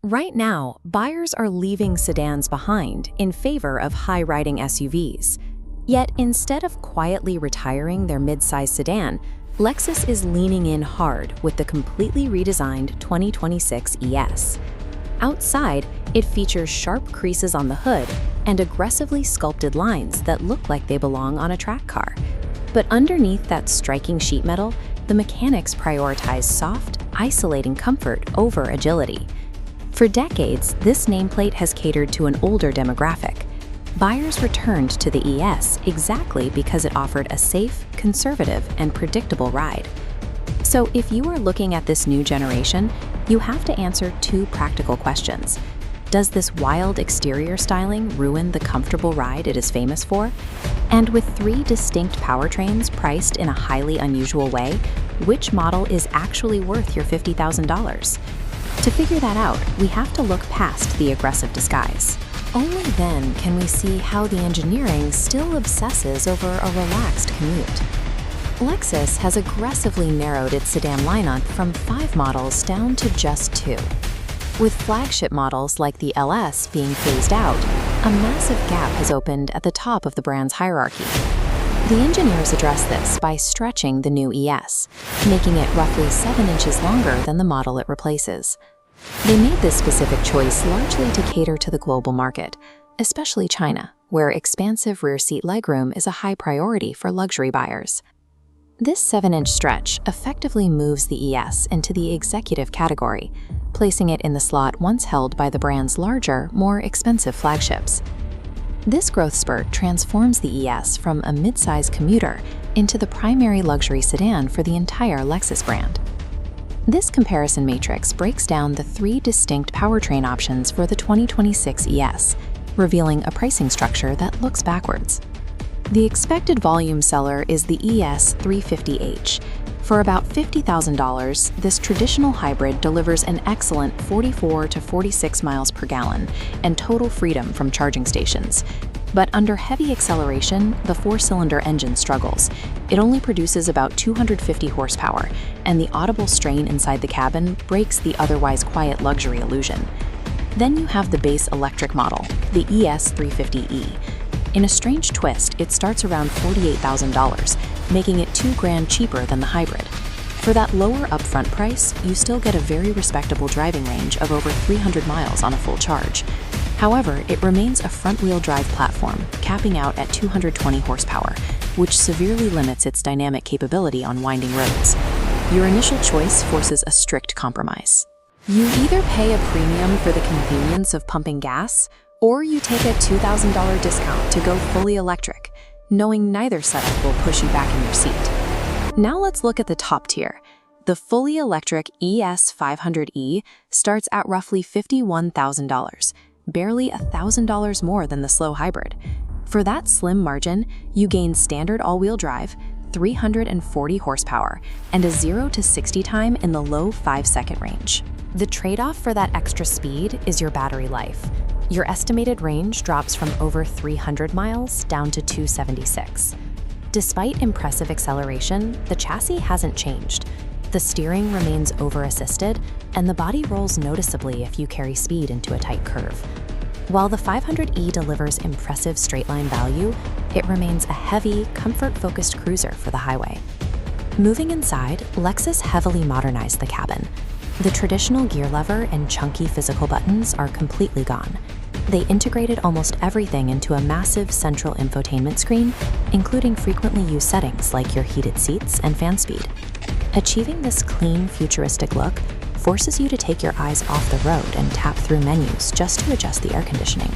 Right now, buyers are leaving sedans behind in favor of high-riding SUVs. Yet instead of quietly retiring their mid-size sedan, Lexus is leaning in hard with the completely redesigned 2026 ES. Outside, it features sharp creases on the hood and aggressively sculpted lines that look like they belong on a track car. But underneath that striking sheet metal, the mechanics prioritize soft, isolating comfort over agility. For decades, this nameplate has catered to an older demographic. Buyers returned to the ES exactly because it offered a safe, conservative, and predictable ride. So if you are looking at this new generation, you have to answer two practical questions. Does this wild exterior styling ruin the comfortable ride it is famous for? And with three distinct powertrains priced in a highly unusual way, which model is actually worth your $50,000? To figure that out, we have to look past the aggressive disguise. Only then can we see how the engineering still obsesses over a relaxed commute. Lexus has aggressively narrowed its sedan lineup from 5 models down to just 2. With flagship models like the LS being phased out, a massive gap has opened at the top of the brand's hierarchy. The engineers address this by stretching the new ES, making it roughly 7 inches longer than the model it replaces. They made this specific choice largely to cater to the global market, especially China, where expansive rear seat legroom is a high priority for luxury buyers. This 7-inch stretch effectively moves the ES into the executive category, placing it in the slot once held by the brand's larger, more expensive flagships. This growth spurt transforms the ES from a mid-size commuter into the primary luxury sedan for the entire Lexus brand. This comparison matrix breaks down the 3 distinct powertrain options for the 2026 ES, revealing a pricing structure that looks backwards. The expected volume seller is the ES 350h. For about $50,000, this traditional hybrid delivers an excellent 44 to 46 miles per gallon and total freedom from charging stations. But under heavy acceleration, the 4-cylinder engine struggles. It only produces about 250 horsepower, and the audible strain inside the cabin breaks the otherwise quiet luxury illusion. Then you have the base electric model, the ES 350e. In a strange twist, it starts around $48,000, making it $2,000 cheaper than the hybrid. For that lower upfront price, you still get a very respectable driving range of over 300 miles on a full charge. However, it remains a front-wheel drive platform, capping out at 220 horsepower, which severely limits its dynamic capability on winding roads. Your initial choice forces a strict compromise. You either pay a premium for the convenience of pumping gas, or you take a $2,000 discount to go fully electric, knowing neither setup will push you back in your seat. Now let's look at the top tier. The fully electric ES 500e starts at roughly $51,000, barely $1,000 more than the slow hybrid. For that slim margin, you gain standard all-wheel drive, 340 horsepower, and a 0 to 60 time in the low 5-second range. The trade-off for that extra speed is your battery life. Your estimated range drops from over 300 miles down to 276. Despite impressive acceleration, the chassis hasn't changed. The steering remains over-assisted, and the body rolls noticeably if you carry speed into a tight curve. While the 500e delivers impressive straight-line value, it remains a heavy, comfort-focused cruiser for the highway. Moving inside, Lexus heavily modernized the cabin. The traditional gear lever and chunky physical buttons are completely gone. They integrated almost everything into a massive central infotainment screen, including frequently used settings like your heated seats and fan speed. Achieving this clean, futuristic look forces you to take your eyes off the road and tap through menus just to adjust the air conditioning.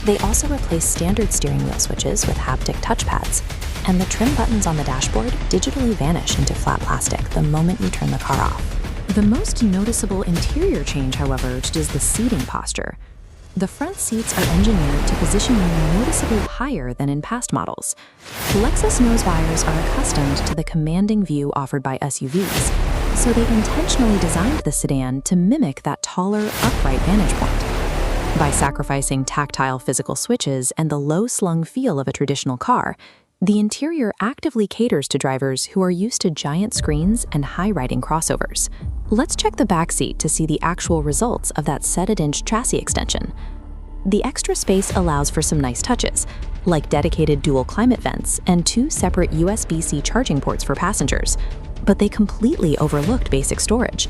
They also replace standard steering wheel switches with haptic touchpads, and the trim buttons on the dashboard digitally vanish into flat plastic the moment you turn the car off. The most noticeable interior change, however, is the seating posture. The front seats are engineered to position you noticeably higher than in past models. Lexus knows buyers are accustomed to the commanding view offered by SUVs, so they intentionally designed the sedan to mimic that taller, upright vantage point. By sacrificing tactile physical switches and the low-slung feel of a traditional car, The interior actively caters to drivers who are used to giant screens and high-riding crossovers. Let's check the back seat to see the actual results of that 7-inch chassis extension. The extra space allows for some nice touches, like dedicated dual climate vents and 2 separate USB-C charging ports for passengers, but they completely overlooked basic storage.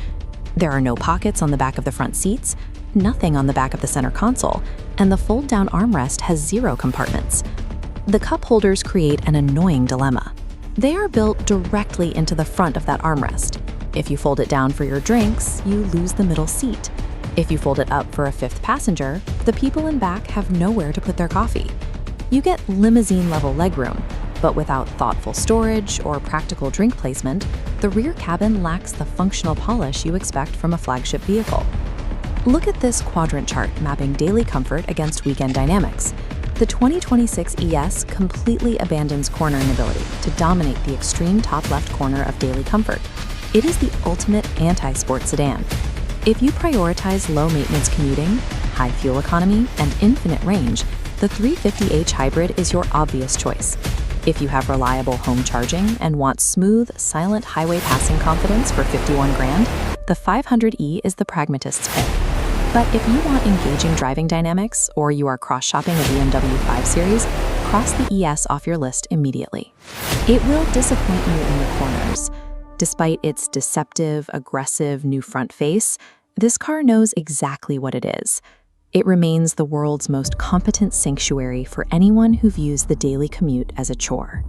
There are no pockets on the back of the front seats, nothing on the back of the center console, and the fold-down armrest has 0 compartments. The cup holders create an annoying dilemma. They are built directly into the front of that armrest. If you fold it down for your drinks, you lose the middle seat. If you fold it up for a 5th passenger, the people in back have nowhere to put their coffee. You get limousine-level legroom, but without thoughtful storage or practical drink placement, the rear cabin lacks the functional polish you expect from a flagship vehicle. Look at this quadrant chart mapping daily comfort against weekend dynamics. The 2026 ES completely abandons cornering ability to dominate the extreme top left corner of daily comfort. It is the ultimate anti-sport sedan. If you prioritize low-maintenance commuting, high fuel economy, and infinite range, the 350h Hybrid is your obvious choice. If you have reliable home charging and want smooth, silent highway passing confidence for 51 grand, the 500e is the pragmatist's pick. But if you want engaging driving dynamics or you are cross-shopping a BMW 5 Series, cross the ES off your list immediately. It will disappoint you in the corners. Despite its deceptive, aggressive new front face, this car knows exactly what it is. It remains the world's most competent sanctuary for anyone who views the daily commute as a chore.